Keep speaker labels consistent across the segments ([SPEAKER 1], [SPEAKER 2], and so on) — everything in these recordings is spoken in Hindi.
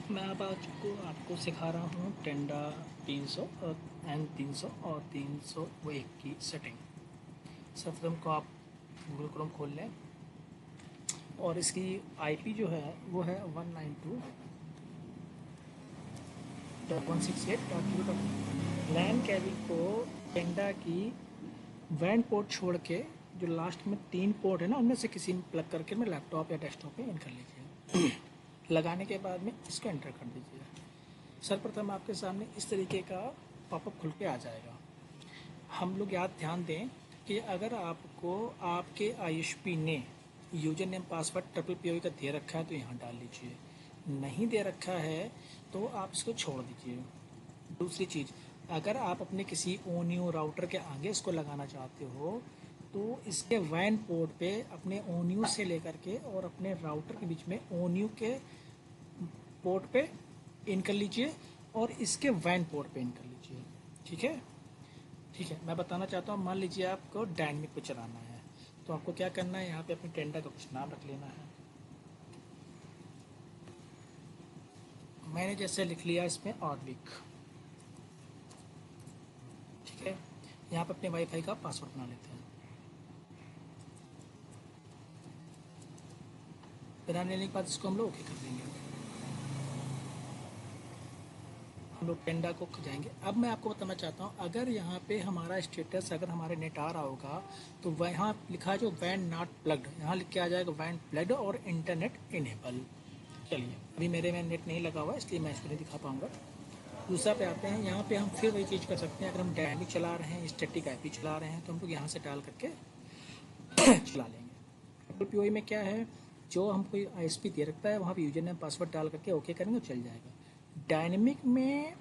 [SPEAKER 1] मैं अब आज को आपको सिखा रहा हूँ टेंडा 300 और N300 और 301 की सेटिंग। सर्वप्रथम को आप गूगल क्रोम खोल लें और इसकी आईपी जो है वो है 192.168.0.1। लैन कैबिन को टेंडा की वैन पोर्ट छोड़ के जो लास्ट में 3 पोर्ट है ना, उनमें से किसी में प्लग करके मैं लैपटॉप या डेस्कटॉप पे इन कर लीजिए। लगाने के बाद में इसको एंटर कर दीजिए। सर्वप्रथम आपके सामने इस तरीके का पॉपअप खुल के आ जाएगा। हम लोग याद ध्यान दें कि अगर आपको आपके आईएसपी ने यूजर नेम पासवर्ड PPPoE का दे रखा है तो यहाँ डाल लीजिए, नहीं दे रखा है तो आप इसको छोड़ दीजिए। दूसरी चीज़, अगर आप अपने किसी ओनियो राउटर के आगे इसको लगाना चाहते हो तो इसके वैन पोर्ट पे अपने ओनियो से लेकर के और अपने राउटर के बीच में ओनियो के पोर्ट पे इन कर लीजिए और इसके वैन पोर्ट पे इन कर लीजिए। ठीक है, ठीक है। मैं बताना चाहता हूँ, मान लीजिए आपको डायनेमिक पे चलाना है तो आपको क्या करना है, यहाँ पे अपने टेंडर का कुछ नाम रख लेना है। मैंने जैसे लिख लिया इसमें ऑर्बिक। ठीक है, यहाँ पे अपने वाईफाई का पासवर्ड बना लेते हैं। बना लेने के बाद इसको हम लोग ओके कर देंगे। हम लोग टेंडा को जाएंगे। अब मैं आपको बताना चाहता हूँ, अगर यहाँ पे हमारा स्टेटस अगर हमारे नेट आ रहा होगा तो यहाँ लिखा है जो वैन नॉट प्लग्ड, यहाँ लिख के आ जाएगा वैन प्लग्ड और इंटरनेट इनेबल। चलिए, अभी मेरे में नेट नहीं लगा हुआ इसलिए मैं इसको नहीं दिखा पाऊँगा। दूसरा पे आते हैं, यहाँ पे हम फिर वही चीज़ कर सकते हैं। अगर हम डायनेमिक चला रहे हैं, स्टैटिक आईपी चला रहे हैं तो हम लोग यहाँ से डाल करके चला लेंगे। PPPoE में क्या है, जो हमको आईएसपी दे रखता है वहाँ पे यूजर नेम पासवर्ड डाल करके ओके करेंगे तो चल जाएगा। डायनेमिक में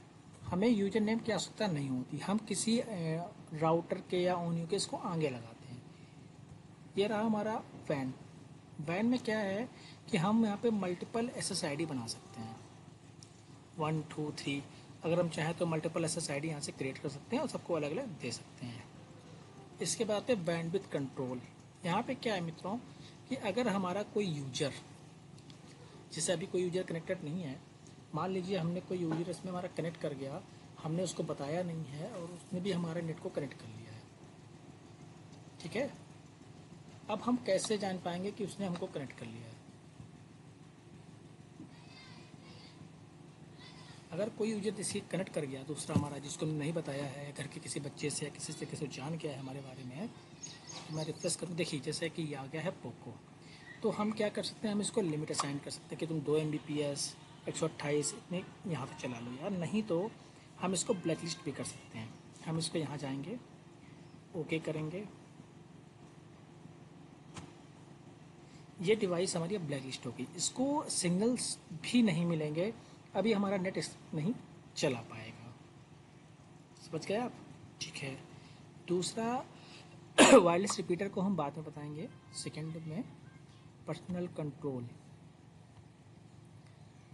[SPEAKER 1] हमें यूजर नेम की आवश्यकता नहीं होती, हम किसी राउटर के या ओनियो के इसको आगे लगाते हैं। ये रहा हमारा वैन। वैन में क्या है कि हम यहाँ पे मल्टीपल SSID बना सकते हैं, 1 2 3। अगर हम चाहें तो मल्टीपल SSID यहाँ से क्रिएट कर सकते हैं और सबको अलग अलग दे सकते हैं। इसके बाद है बैंडविड्थ कंट्रोल। यहाँ पे क्या है मित्रों कि अगर हमारा कोई यूजर, जैसे अभी कोई यूजर कनेक्टेड नहीं है, मान लीजिए हमने कोई यूजर इसमें हमारा कनेक्ट कर गया, हमने उसको बताया नहीं है और उसने भी हमारे नेट को कनेक्ट कर लिया है। ठीक है, अब हम कैसे जान पाएंगे कि उसने हमको कनेक्ट कर लिया है। अगर कोई यूजर जैसे कनेक्ट कर गया दूसरा हमारा, जिसको हमने नहीं बताया है, घर के किसी बच्चे से या किसी से किसी जान गया है हमारे बारे में, तो मैं रिफ्रेश करूँ, देखिए जैसे कि ये आ गया है पोको, तो हम क्या कर सकते हैं, हम इसको लिमिट असाइन कर सकते हैं कि तुम 2 MBPS 128 इतने यहाँ पे चला लो यार। नहीं तो हम इसको ब्लैक लिस्ट भी कर सकते हैं। हम इसको यहाँ जाएंगे, ओके करेंगे, ये डिवाइस हमारी ब्लैक लिस्ट होगी, इसको सिग्नल्स भी नहीं मिलेंगे, अभी हमारा नेट नहीं चला पाएगा। समझ गए आप? ठीक है। दूसरा वायरलेस रिपीटर को हम बाद में बताएंगे सेकंड में। पर्सनल कंट्रोल,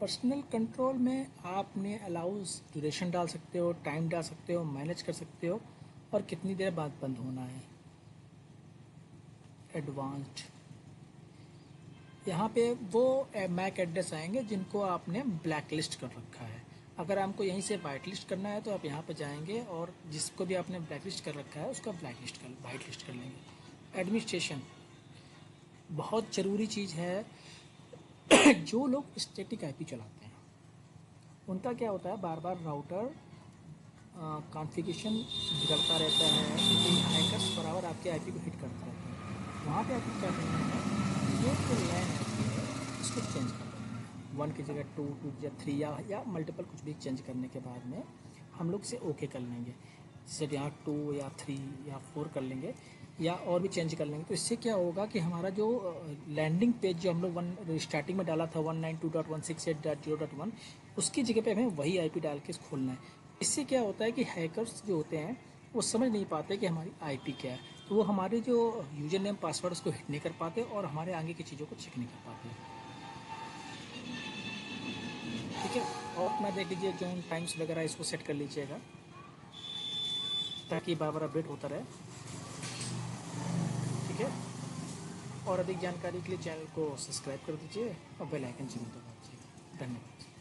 [SPEAKER 1] पर्सनल कंट्रोल में आपने अलाउज ड्यूरेशन डाल सकते हो, टाइम डाल सकते हो, मैनेज कर सकते हो और कितनी देर बाद बंद होना है। एडवांस्ड, यहाँ पे वो मैक एड्रेस आएंगे जिनको आपने ब्लैक लिस्ट कर रखा है। अगर आपको यहीं से वाइट लिस्ट करना है तो आप यहाँ पे जाएंगे और जिसको भी आपने ब्लैक लिस्ट कर रखा है उसका वाइट लिस्ट कर लेंगे। एडमिनिस्ट्रेशन बहुत ज़रूरी चीज़ है। जो लोग स्टैटिक आईपी चलाते हैं उनका क्या होता है, बार बार राउटर कॉन्फ़िगरेशन बिगड़ता रहता है, क्योंकि हैकर्स बराबर आपके आईपी को हिट करते रहते हैं। वहाँ पे आपको क्या करना है, ये जो लैन है इसको चेंज कर देना है, 1 की जगह 2 2 या 3 या मल्टीपल कुछ भी चेंज करने के बाद में हम लोग से ओके कर लेंगे। जैसे यहाँ 2 या 3 या 4 कर लेंगे या और भी चेंज कर लेंगे। तो इससे क्या होगा कि हमारा जो लैंडिंग पेज जो हम लोग स्टार्टिंग में डाला था 192.168.0.1, उसकी जगह पे हमें वही आईपी डाल के खोलना है। इससे क्या होता है कि हैकर्स जो होते हैं वो समझ नहीं पाते कि हमारी आईपी क्या है, तो वो हमारे जो यूजर नेम पासवर्ड उसको हिट नहीं कर पाते और हमारे आगे की चीज़ों को चेक नहीं कर पाते। ठीक है, और अपना देख लीजिए जोन टाइम्स वगैरह इसको सेट कर लीजिएगा ताकि बार बार अपडेट होता रहे। ठीक है, और अधिक जानकारी के लिए चैनल को सब्सक्राइब कर दीजिए और बेल आइकन जरूर दबा दीजिए। धन्यवाद।